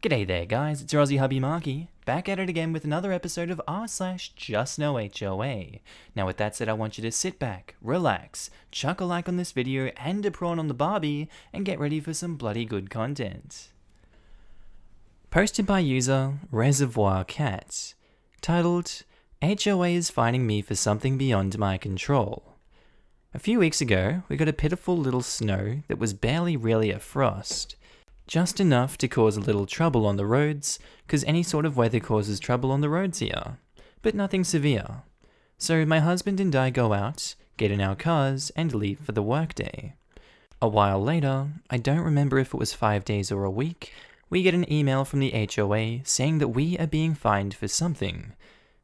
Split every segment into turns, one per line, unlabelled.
G'day there guys, it's your Aussie Hubby Markee, back at it again with another episode of r/JustnoHOA. Now with that said, I want you to sit back, relax, chuck a like on this video and a prawn on the barbie, and get ready for some bloody good content. Posted by user Reservoir Cat, titled, HOA is finding me for something beyond my control. A few weeks ago, we got a pitiful little snow that was barely really a frost. Just enough to cause a little trouble on the roads, because any sort of weather causes trouble on the roads here, but nothing severe. So my husband and I go out, get in our cars, and leave for the workday. A while later, I don't remember if it was 5 days or a week, we get an email from the HOA saying that we are being fined for something.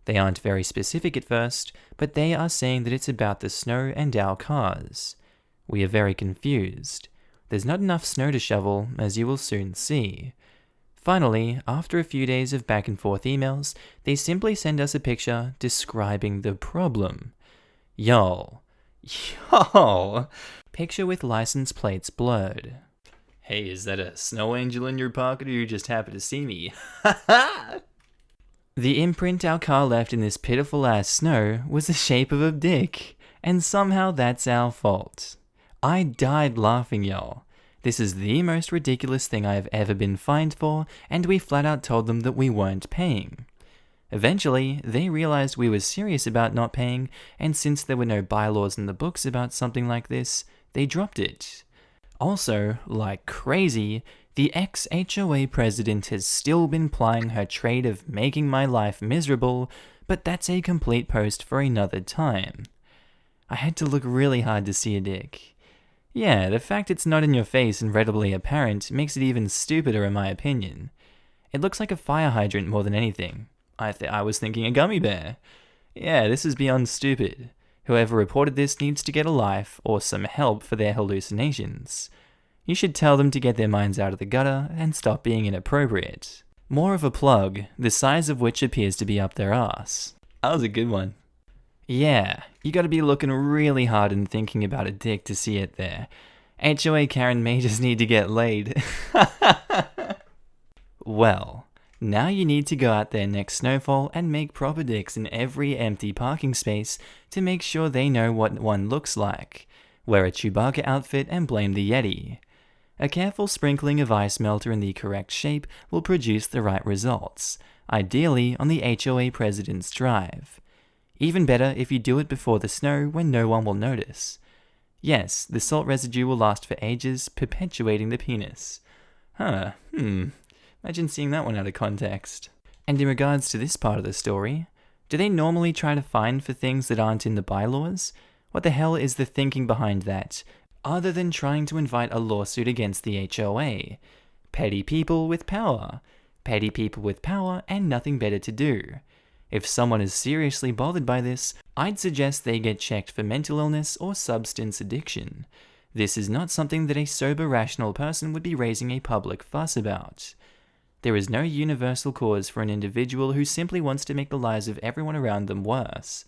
They aren't very specific at first, but they are saying that it's about the snow and our cars. We are very confused. There's not enough snow to shovel, as you will soon see. Finally, after a few days of back and forth emails, they simply send us a picture describing the problem. Yo. Picture with license plates blurred. Hey, is that a snow angel in your pocket or you just happen to see me? The imprint our car left in this pitiful ass snow was the shape of a dick, and somehow that's our fault. I died laughing, y'all. This is the most ridiculous thing I have ever been fined for, and we flat out told them that we weren't paying. Eventually, they realized we were serious about not paying, and since there were no bylaws in the books about something like this, they dropped it. Also, like crazy, the ex-HOA president has still been plying her trade of making my life miserable, but that's a complete post for another time. I had to look really hard to see a dick. Yeah, the fact it's not in your face and readily apparent makes it even stupider in my opinion. It looks like a fire hydrant more than anything. I was thinking a gummy bear. Yeah, this is beyond stupid. Whoever reported this needs to get a life or some help for their hallucinations. You should tell them to get their minds out of the gutter and stop being inappropriate. More of a plug, the size of which appears to be up their ass. That was a good one. Yeah, you gotta be looking really hard and thinking about a dick to see it there. HOA Karen may just need to get laid. Well, now you need to go out there next snowfall and make proper dicks in every empty parking space to make sure they know what one looks like. Wear a Chewbacca outfit and blame the Yeti. A careful sprinkling of ice melter in the correct shape will produce the right results, ideally on the HOA president's drive. Even better if you do it before the snow when no one will notice. Yes, the salt residue will last for ages, perpetuating the penis. Imagine seeing that one out of context. And in regards to this part of the story, do they normally try to fine for things that aren't in the bylaws? What the hell is the thinking behind that, other than trying to invite a lawsuit against the HOA? Petty people with power. Petty people with power and nothing better to do. If someone is seriously bothered by this, I'd suggest they get checked for mental illness or substance addiction. This is not something that a sober, rational person would be raising a public fuss about. There is no universal cause for an individual who simply wants to make the lives of everyone around them worse.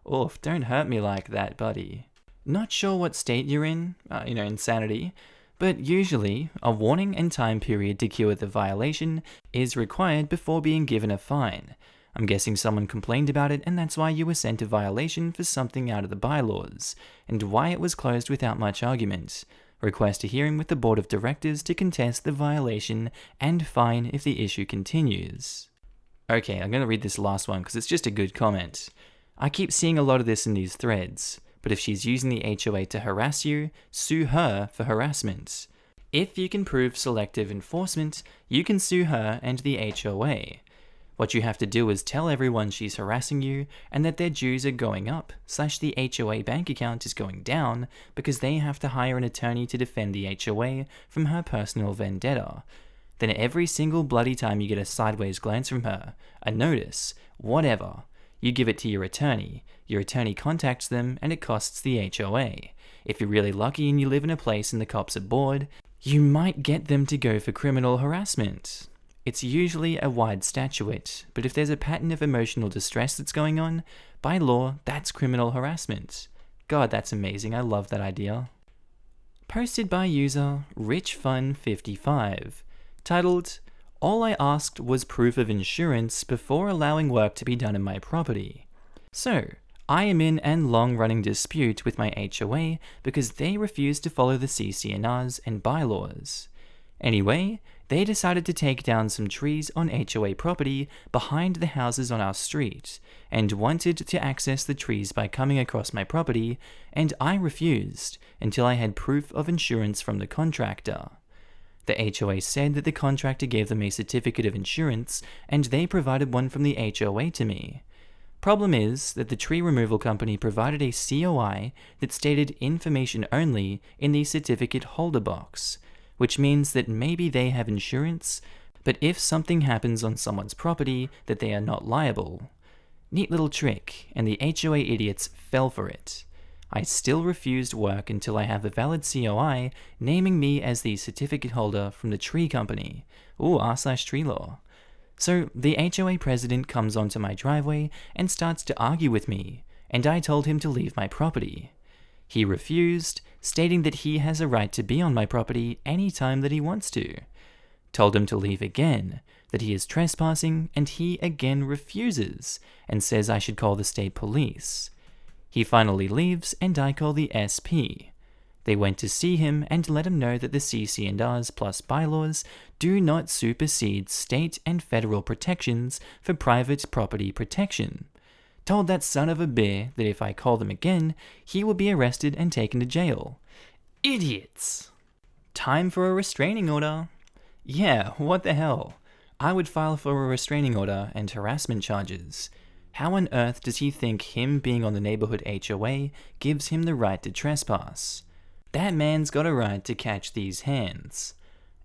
Oof, don't hurt me like that, buddy. Not sure what state you're in, insanity, but usually a warning and time period to cure the violation is required before being given a fine. I'm guessing someone complained about it and that's why you were sent a violation for something out of the bylaws, and why it was closed without much argument. Request a hearing with the board of directors to contest the violation and fine if the issue continues. Okay, I'm going to read this last one because it's just a good comment. I keep seeing a lot of this in these threads, but if she's using the HOA to harass you, sue her for harassment. If you can prove selective enforcement, you can sue her and the HOA. What you have to do is tell everyone she's harassing you and that their dues are going up, / the HOA bank account is going down because they have to hire an attorney to defend the HOA from her personal vendetta. Then every single bloody time you get a sideways glance from her, a notice, whatever, you give it to your attorney contacts them and it costs the HOA. If you're really lucky and you live in a place and the cops are bored, you might get them to go for criminal harassment. It's usually a wide statute, but if there's a pattern of emotional distress that's going on, by law, that's criminal harassment. God, that's amazing. I love that idea. Posted by user RichFun55, titled, All I asked was proof of insurance before allowing work to be done in my property. So, I am in an long-running dispute with my HOA because they refused to follow the CC&Rs and bylaws. Anyway, they decided to take down some trees on HOA property behind the houses on our street, and wanted to access the trees by coming across my property, and I refused until I had proof of insurance from the contractor. The HOA said that the contractor gave them a certificate of insurance, and they provided one from the HOA to me. Problem is that the tree removal company provided a COI that stated information only in the certificate holder box, which means that maybe they have insurance, but if something happens on someone's property, that they are not liable. Neat little trick, and the HOA idiots fell for it. I still refused work until I have a valid COI naming me as the certificate holder from the tree company. Ooh, r/tree law. So the HOA president comes onto my driveway and starts to argue with me, and I told him to leave my property. He refused, stating that he has a right to be on my property anytime that he wants to. Told him to leave again, that he is trespassing, and he again refuses, and says I should call the state police. He finally leaves, and I call the SP. They went to see him and let him know that the CC&Rs plus bylaws do not supersede state and federal protections for private property protection. Told that son of a bear that if I call them again, he will be arrested and taken to jail. Idiots! Time for a restraining order. Yeah, what the hell? I would file for a restraining order and harassment charges. How on earth does he think him being on the neighborhood HOA gives him the right to trespass? That man's got a right to catch these hands.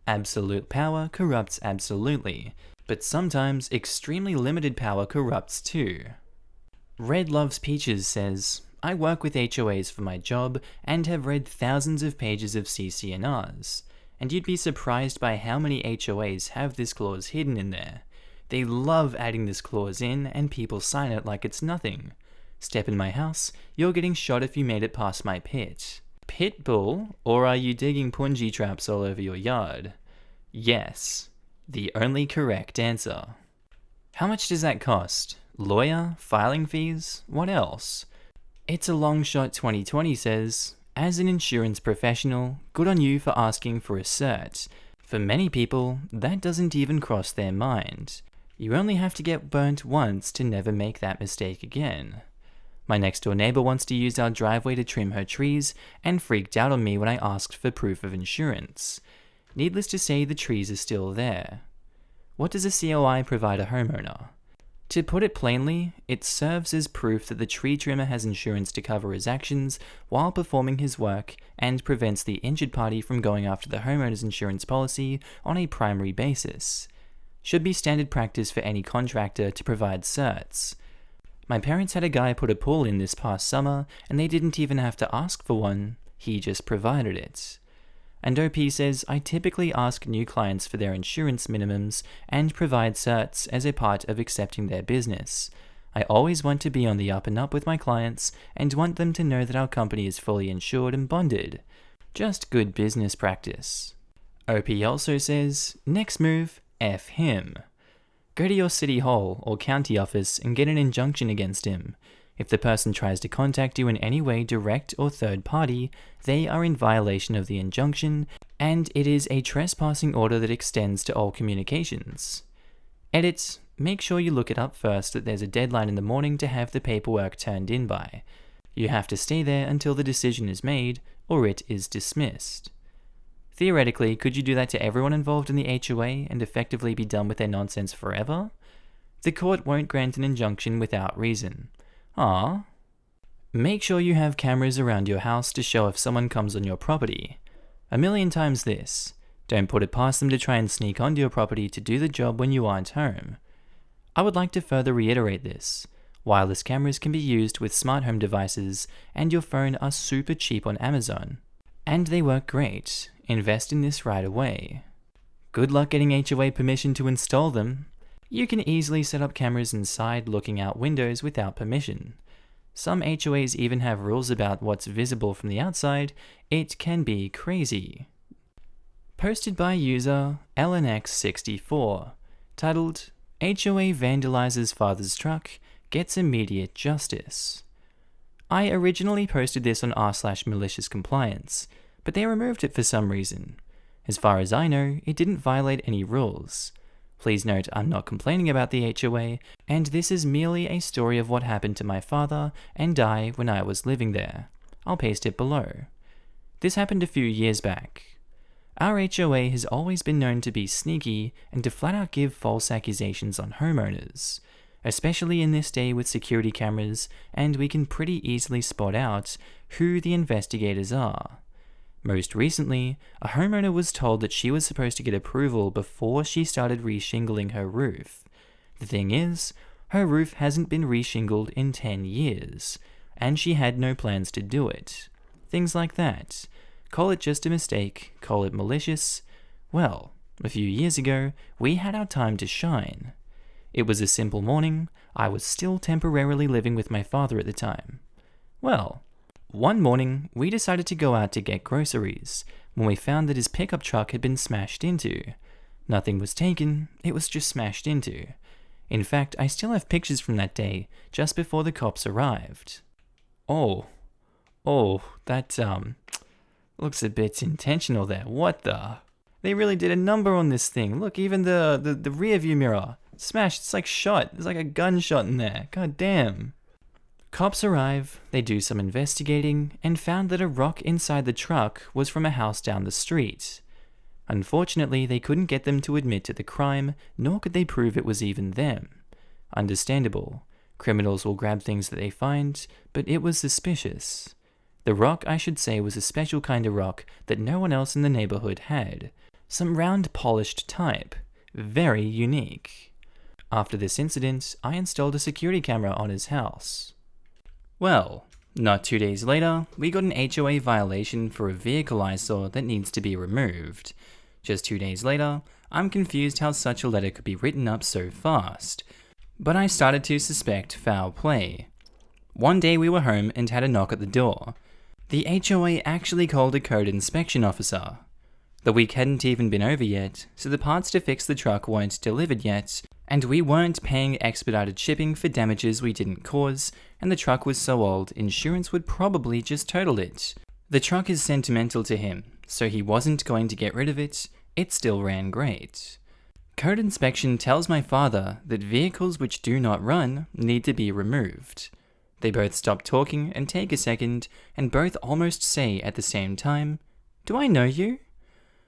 Absolute power corrupts absolutely, but sometimes extremely limited power corrupts too. Red Loves Peaches says, I work with HOAs for my job and have read thousands of pages of CC&Rs, and you'd be surprised by how many HOAs have this clause hidden in there. They love adding this clause in, and people sign it like it's nothing. Step in my house, you're getting shot if you made it past my pit. Pit bull, or are you digging punji traps all over your yard? Yes, the only correct answer. How much does that cost? Lawyer? Filing fees? What else? It's a Long Shot 2020 says, as an insurance professional, good on you for asking for a cert. For many people, that doesn't even cross their mind. You only have to get burnt once to never make that mistake again. My next door neighbor wants to use our driveway to trim her trees and freaked out on me when I asked for proof of insurance. Needless to say, the trees are still there. What does a COI provide a homeowner? To put it plainly, it serves as proof that the tree trimmer has insurance to cover his actions while performing his work and prevents the injured party from going after the homeowner's insurance policy on a primary basis. Should be standard practice for any contractor to provide certs. My parents had a guy put a pool in this past summer and they didn't even have to ask for one, he just provided it. And OP says, I typically ask new clients for their insurance minimums and provide certs as a part of accepting their business. I always want to be on the up and up with my clients and want them to know that our company is fully insured and bonded. Just good business practice. OP also says, next move, F him. Go to your city hall or county office and get an injunction against him. If the person tries to contact you in any way, direct or third party, they are in violation of the injunction, and it is a trespassing order that extends to all communications. Edit, make sure you look it up first that there's a deadline in the morning to have the paperwork turned in by. You have to stay there until the decision is made, or it is dismissed. Theoretically, could you do that to everyone involved in the HOA and effectively be done with their nonsense forever? The court won't grant an injunction without reason. Make sure you have cameras around your house to show if someone comes on your property. A million times this. Don't put it past them to try and sneak onto your property to do the job when you aren't home. I would like to further reiterate this. Wireless cameras can be used with smart home devices, and your phone are super cheap on Amazon. And they work great. Invest in this right away. Good luck getting HOA permission to install them. You can easily set up cameras inside looking out windows without permission. Some HOAs even have rules about what's visible from the outside. It can be crazy. Posted by user LNX64, titled HOA Vandalizes Father's Truck, Gets Immediate Justice. I originally posted this on r/malicious compliance, but they removed it for some reason. As far as I know, it didn't violate any rules. Please note I'm not complaining about the HOA, and this is merely a story of what happened to my father and I when I was living there. I'll paste it below. This happened a few years back. Our HOA has always been known to be sneaky and to flat out give false accusations on homeowners, especially in this day with security cameras, and we can pretty easily spot out who the investigators are. Most recently, a homeowner was told that she was supposed to get approval before she started re-shingling her roof. The thing is, her roof hasn't been re-shingled in 10 years, and she had no plans to do it. Things like that. Call it just a mistake, call it malicious. Well, a few years ago, we had our time to shine. It was a simple morning. I was still temporarily living with my father at the time. Well, one morning, we decided to go out to get groceries, when we found that his pickup truck had been smashed into. Nothing was taken, it was just smashed into. In fact, I still have pictures from that day, just before the cops arrived. Oh, that, looks a bit intentional there. What the? They really did a number on this thing. Look, even the rear view mirror. Smashed, it's like shot. There's like a gunshot in there. God damn. Cops arrive, they do some investigating, and found that a rock inside the truck was from a house down the street. Unfortunately, they couldn't get them to admit to the crime, nor could they prove it was even them. Understandable. Criminals will grab things that they find, but it was suspicious. The rock, I should say, was a special kind of rock that no one else in the neighborhood had. Some round polished type. Very unique. After this incident, I installed a security camera on his house. Well, not 2 days later, we got an HOA violation for a vehicle eyesore that needs to be removed. Just 2 days later, I'm confused how such a letter could be written up so fast. But I started to suspect foul play. One day we were home and had a knock at the door. The HOA actually called a code inspection officer. The week hadn't even been over yet, so the parts to fix the truck weren't delivered yet, and we weren't paying expedited shipping for damages we didn't cause, and the truck was so old, insurance would probably just total it. The truck is sentimental to him, so he wasn't going to get rid of it. It still ran great. Code inspection tells my father that vehicles which do not run need to be removed. They both stop talking and take a second, and both almost say at the same time, "Do I know you?"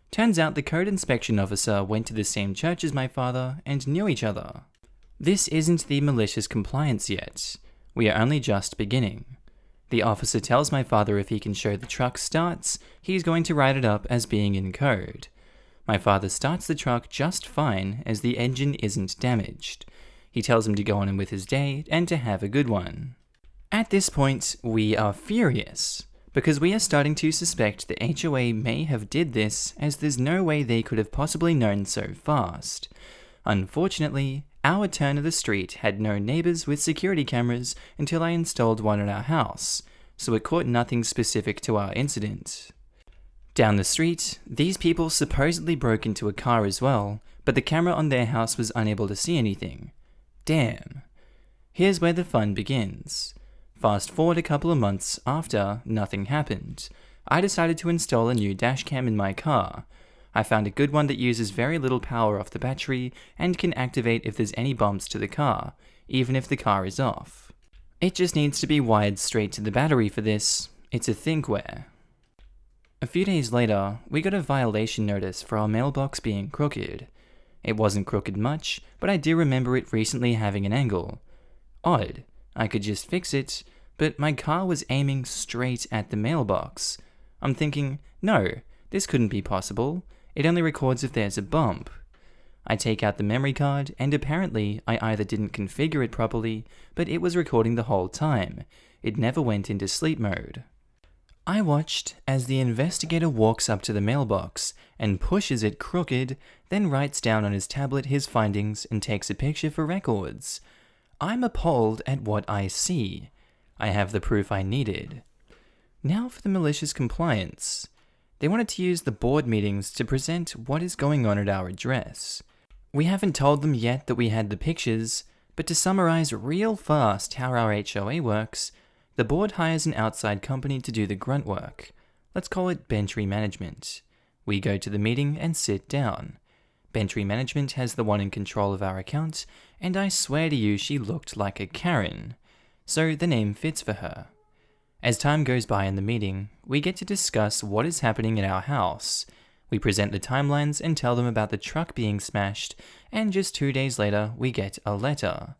Turns out the code inspection officer went to the same church as my father and knew each other. This isn't the malicious compliance yet. We are only just beginning. The officer tells my father if he can show the truck starts, he's going to write it up as being in code. My father starts the truck just fine as the engine isn't damaged. He tells him to go on with his day and to have a good one. At this point, we are furious, because we are starting to suspect the HOA may have did this, as there's no way they could have possibly known so fast. Unfortunately, our turn of the street had no neighbors with security cameras until I installed one at our house, so it caught nothing specific to our incident. Down the street, these people supposedly broke into a car as well, but the camera on their house was unable to see anything. Damn. Here's where the fun begins. Fast forward a couple of months after nothing happened. I decided to install a new dash cam in my car. I found a good one that uses very little power off the battery and can activate if there's any bumps to the car, even if the car is off. It just needs to be wired straight to the battery for this. It's a thinkware. A few days later, we got a violation notice for our mailbox being crooked. It wasn't crooked much, but I do remember it recently having an angle. Odd. I could just fix it, but my car was aiming straight at the mailbox. I'm thinking, no, this couldn't be possible. It only records if there's a bump. I take out the memory card, and apparently I either didn't configure it properly, but it was recording the whole time. It never went into sleep mode. I watched as the investigator walks up to the mailbox and pushes it crooked, then writes down on his tablet his findings and takes a picture for records. I'm appalled at what I see. I have the proof I needed. Now for the malicious compliance. They wanted to use the board meetings to present what is going on at our address. We haven't told them yet that we had the pictures, but to summarize real fast how our HOA works, the board hires an outside company to do the grunt work. Let's call it Bentry Management. We go to the meeting and sit down. Bentry Management has the one in control of our account, and I swear to you she looked like a Karen. So the name fits for her. As time goes by in the meeting, we get to discuss what is happening at our house. We present the timelines and tell them about the truck being smashed, and just 2 days later, we get a letter.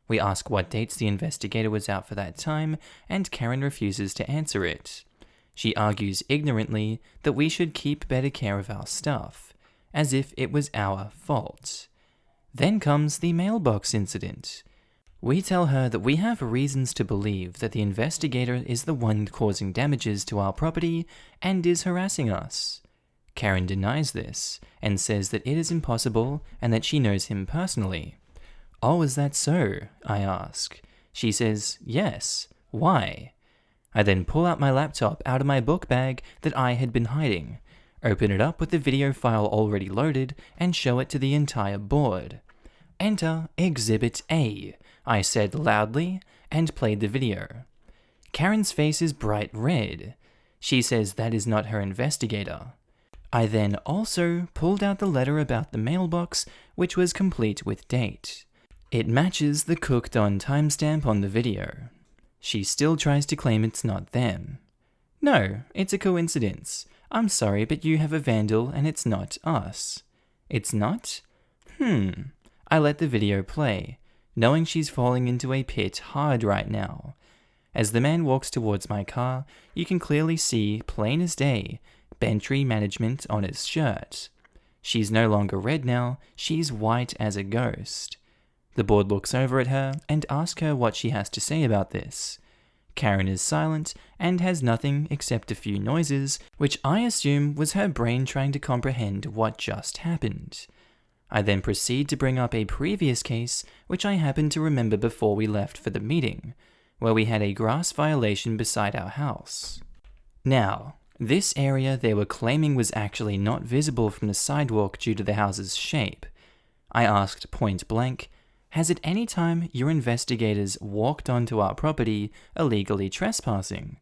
We ask what dates the investigator was out for that time, and Karen refuses to answer it. She argues ignorantly that we should keep better care of our stuff, as if it was our fault. Then comes the mailbox incident. We tell her that we have reasons to believe that the investigator is the one causing damages to our property and is harassing us. Karen denies this and says that it is impossible and that she knows him personally. "Oh, is that so?" I ask. She says, "Yes. Why?" I then pull out my laptop out of my book bag that I had been hiding, open it up with the video file already loaded, and show it to the entire board. "Enter Exhibit A," I said loudly, and played the video. Karen's face is bright red. She says that is not her investigator. I then also pulled out the letter about the mailbox, which was complete with date. It matches the cooked on timestamp on the video. She still tries to claim it's not them. "No, it's a coincidence. I'm sorry, but you have a vandal and it's not us." "It's not? I let the video play, knowing she's falling into a pit hard right now. As the man walks towards my car, you can clearly see, plain as day, Bentry Management on his shirt. She's no longer red now, she's white as a ghost. The board looks over at her and asks her what she has to say about this. Karen is silent and has nothing except a few noises, which I assume was her brain trying to comprehend what just happened. I then proceed to bring up a previous case, which I happened to remember before we left for the meeting, where we had a grass violation beside our house. Now, this area they were claiming was actually not visible from the sidewalk due to the house's shape. I asked point blank, "Has at any time your investigators walked onto our property illegally trespassing?"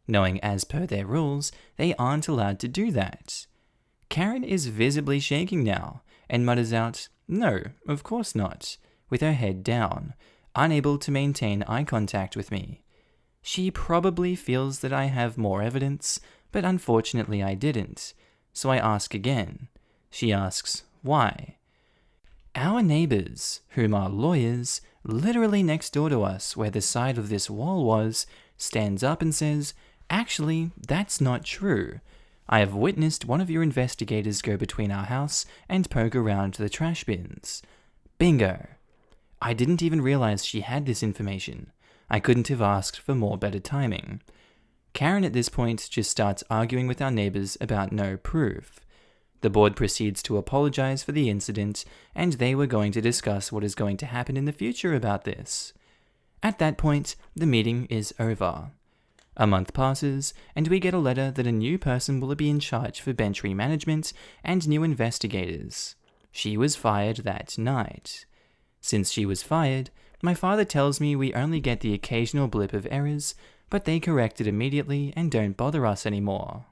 Knowing as per their rules, they aren't allowed to do that. Karen is visibly shaking now, and mutters out, "No, of course not," with her head down, unable to maintain eye contact with me. She probably feels that I have more evidence, but unfortunately I didn't, so I ask again. She asks, "Why?" Our neighbors, whom are lawyers, literally next door to us where the side of this wall was, stands up and says, "Actually, that's not true. I have witnessed one of your investigators go between our house and poke around the trash bins." Bingo! I didn't even realize she had this information. I couldn't have asked for more better timing. Karen at this point just starts arguing with our neighbors about no proof. The board proceeds to apologize for the incident, and they were going to discuss what is going to happen in the future about this. At that point, the meeting is over. A month passes, and we get a letter that a new person will be in charge for Bentry Management and new investigators. She was fired that night. Since she was fired, my father tells me we only get the occasional blip of errors, but they correct it immediately and don't bother us anymore.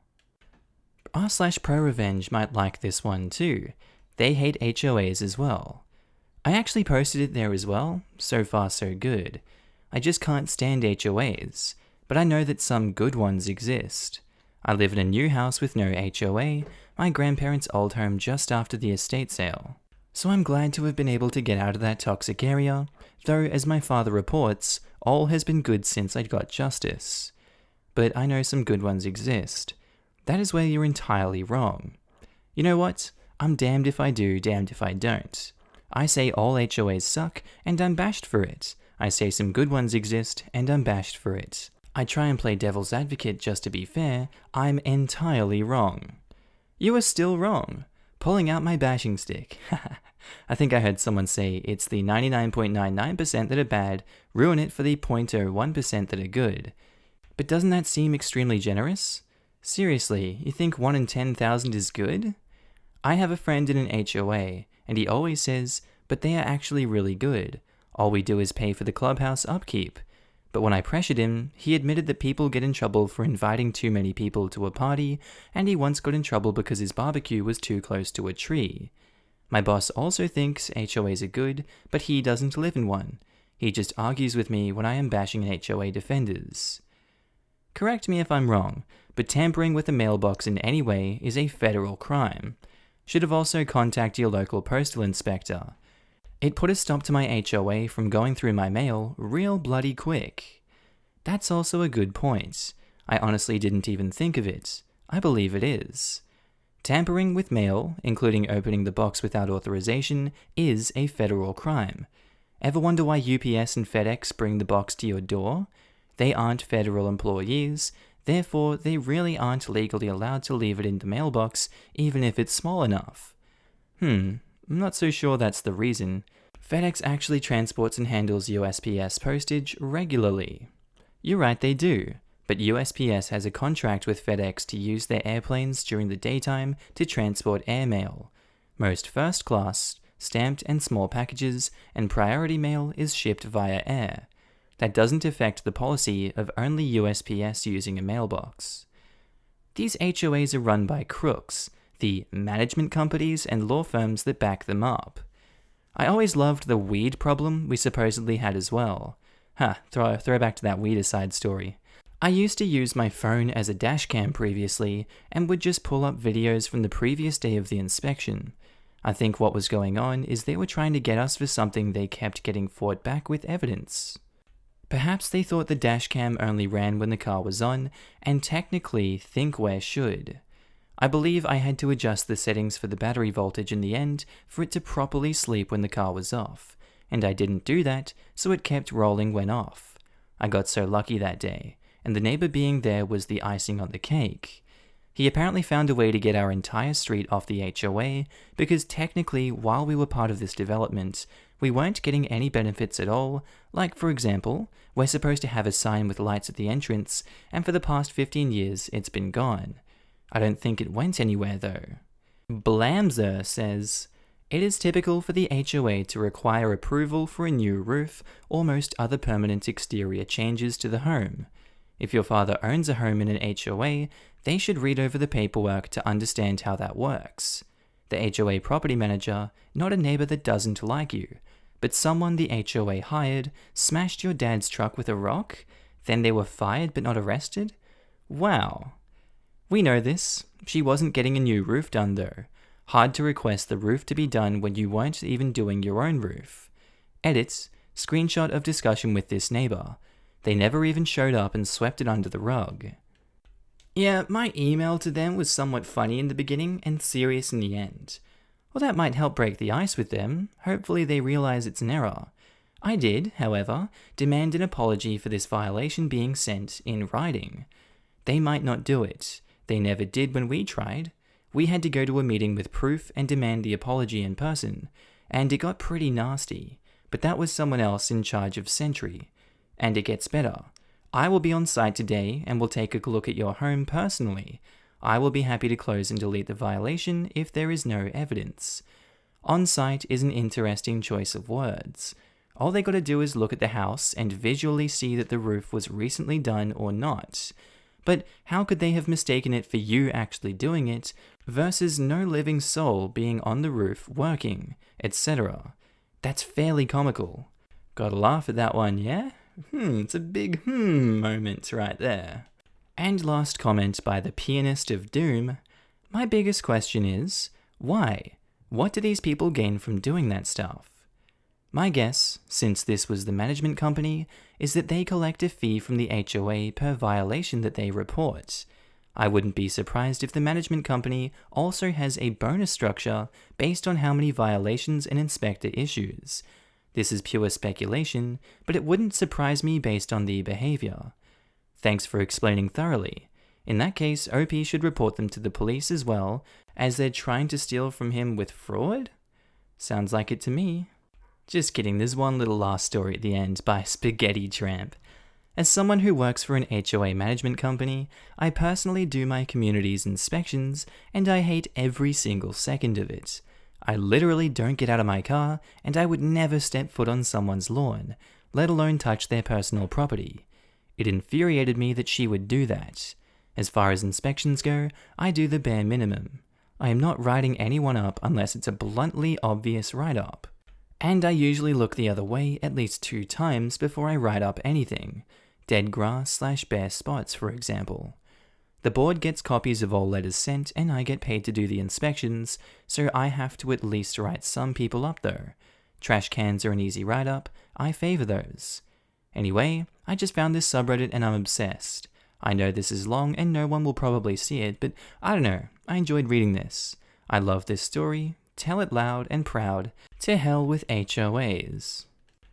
R/Pro Revenge might like this one too. They hate HOAs as well. I actually posted it there as well, so far so good. I just can't stand HOAs. But I know that some good ones exist. I live in a new house with no HOA, my grandparents' old home just after the estate sale. So I'm glad to have been able to get out of that toxic area, though as my father reports, all has been good since I got justice. But I know some good ones exist. That is where you're entirely wrong. You know what? I'm damned if I do, damned if I don't. I say all HOAs suck, and I'm bashed for it. I say some good ones exist, and I'm bashed for it. I try and play devil's advocate just to be fair, I'm entirely wrong. You are still wrong. Pulling out my bashing stick. I think I heard someone say it's the 99.99% that are bad, ruin it for the 0.01% that are good. But doesn't that seem extremely generous? Seriously, you think 1 in 10,000 is good? I have a friend in an HOA, and he always says, but they are actually really good. All we do is pay for the clubhouse upkeep. But when I pressured him, he admitted that people get in trouble for inviting too many people to a party, and he once got in trouble because his barbecue was too close to a tree. My boss also thinks HOAs are good, but he doesn't live in one. He just argues with me when I am bashing HOA defenders. Correct me if I'm wrong, but tampering with a mailbox in any way is a federal crime. Should have also contacted your local postal inspector. It put a stop to my HOA from going through my mail real bloody quick. That's also a good point. I honestly didn't even think of it. I believe it is. Tampering with mail, including opening the box without authorization, is a federal crime. Ever wonder why UPS and FedEx bring the box to your door? They aren't federal employees, therefore they really aren't legally allowed to leave it in the mailbox, even if it's small enough. I'm not so sure that's the reason. FedEx actually transports and handles USPS postage regularly. You're right, they do. But USPS has a contract with FedEx to use their airplanes during the daytime to transport airmail. Most first class, stamped and small packages, and priority mail is shipped via air. That doesn't affect the policy of only USPS using a mailbox. These HOAs are run by crooks, the management companies and law firms that back them up. I always loved the weed problem we supposedly had as well. Throw back to that weed aside story. I used to use my phone as a dashcam previously and would just pull up videos from the previous day of the inspection. I think what was going on is they were trying to get us for something they kept getting fought back with evidence. Perhaps they thought the dashcam only ran when the car was on, and technically thinkware should. I believe I had to adjust the settings for the battery voltage in the end for it to properly sleep when the car was off, and I didn't do that, so it kept rolling when off. I got so lucky that day, and the neighbor being there was the icing on the cake. He apparently found a way to get our entire street off the HOA, because technically while we were part of this development, we weren't getting any benefits at all. Like, for example, we're supposed to have a sign with lights at the entrance, and for the past 15 years it's been gone. I don't think it went anywhere though. Blamzer says, it is typical for the HOA to require approval for a new roof or most other permanent exterior changes to the home. If your father owns a home in an HOA, they should read over the paperwork to understand how that works. The HOA property manager, not a neighbor that doesn't like you, but someone the HOA hired, smashed your dad's truck with a rock, then they were fired but not arrested? Wow. We know this. She wasn't getting a new roof done though. Hard to request the roof to be done when you weren't even doing your own roof. Edits, screenshot of discussion with this neighbor. They never even showed up and swept it under the rug. Yeah, my email to them was somewhat funny in the beginning and serious in the end. Well, that might help break the ice with them. Hopefully they realize it's an error. I did, however, demand an apology for this violation being sent in writing. They might not do it. They never did when we tried. We had to go to a meeting with proof and demand the apology in person, and it got pretty nasty, but that was someone else in charge of Sentry. And it gets better. I will be on site today and will take a look at your home personally. I will be happy to close and delete the violation if there is no evidence. On site is an interesting choice of words. All they gotta do is look at the house and visually see that the roof was recently done or not. But how could they have mistaken it for you actually doing it versus no living soul being on the roof working, etc.? That's fairly comical. Gotta laugh at that one, yeah? It's a big moment right there. And last comment by the pianist of doom. My biggest question is, why? What do these people gain from doing that stuff? My guess, since this was the management company, is that they collect a fee from the HOA per violation that they report. I wouldn't be surprised if the management company also has a bonus structure based on how many violations an inspector issues. This is pure speculation, but it wouldn't surprise me based on the behavior. Thanks for explaining thoroughly. In that case, OP should report them to the police as well, as they're trying to steal from him with fraud? Sounds like it to me. Just kidding, there's one little last story at the end by Spaghetti Tramp. As someone who works for an HOA management company, I personally do my community's inspections, and I hate every single second of it. I literally don't get out of my car, and I would never step foot on someone's lawn, let alone touch their personal property. It infuriated me that she would do that. As far as inspections go, I do the bare minimum. I am not writing anyone up unless it's a bluntly obvious write-up. And I usually look the other way at least 2 times before I write up anything. Dead grass / bare spots, for example. The board gets copies of all letters sent, and I get paid to do the inspections, so I have to at least write some people up though. Trash cans are an easy write-up. I favor those. Anyway, I just found this subreddit and I'm obsessed. I know this is long and no one will probably see it, but I don't know, I enjoyed reading this. I love this story, tell it loud and proud, to hell with HOAs.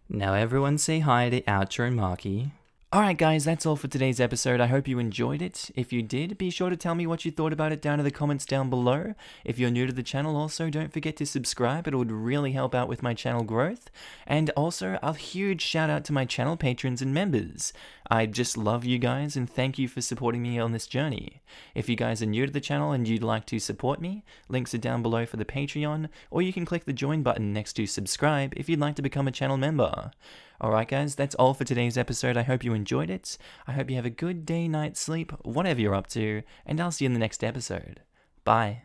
Now everyone say hi to outro Markee. Alright guys, that's all for today's episode. I hope you enjoyed it. If you did, be sure to tell me what you thought about it down in the comments down below. If you're new to the channel, also don't forget to subscribe. It would really help out with my channel growth. And also, a huge shout out to my channel patrons and members. I just love you guys and thank you for supporting me on this journey. If you guys are new to the channel and you'd like to support me, links are down below for the Patreon, or you can click the join button next to subscribe if you'd like to become a channel member. Alright guys, that's all for today's episode. I hope you enjoyed it. I hope you have a good day, night, sleep, whatever you're up to, and I'll see you in the next episode. Bye.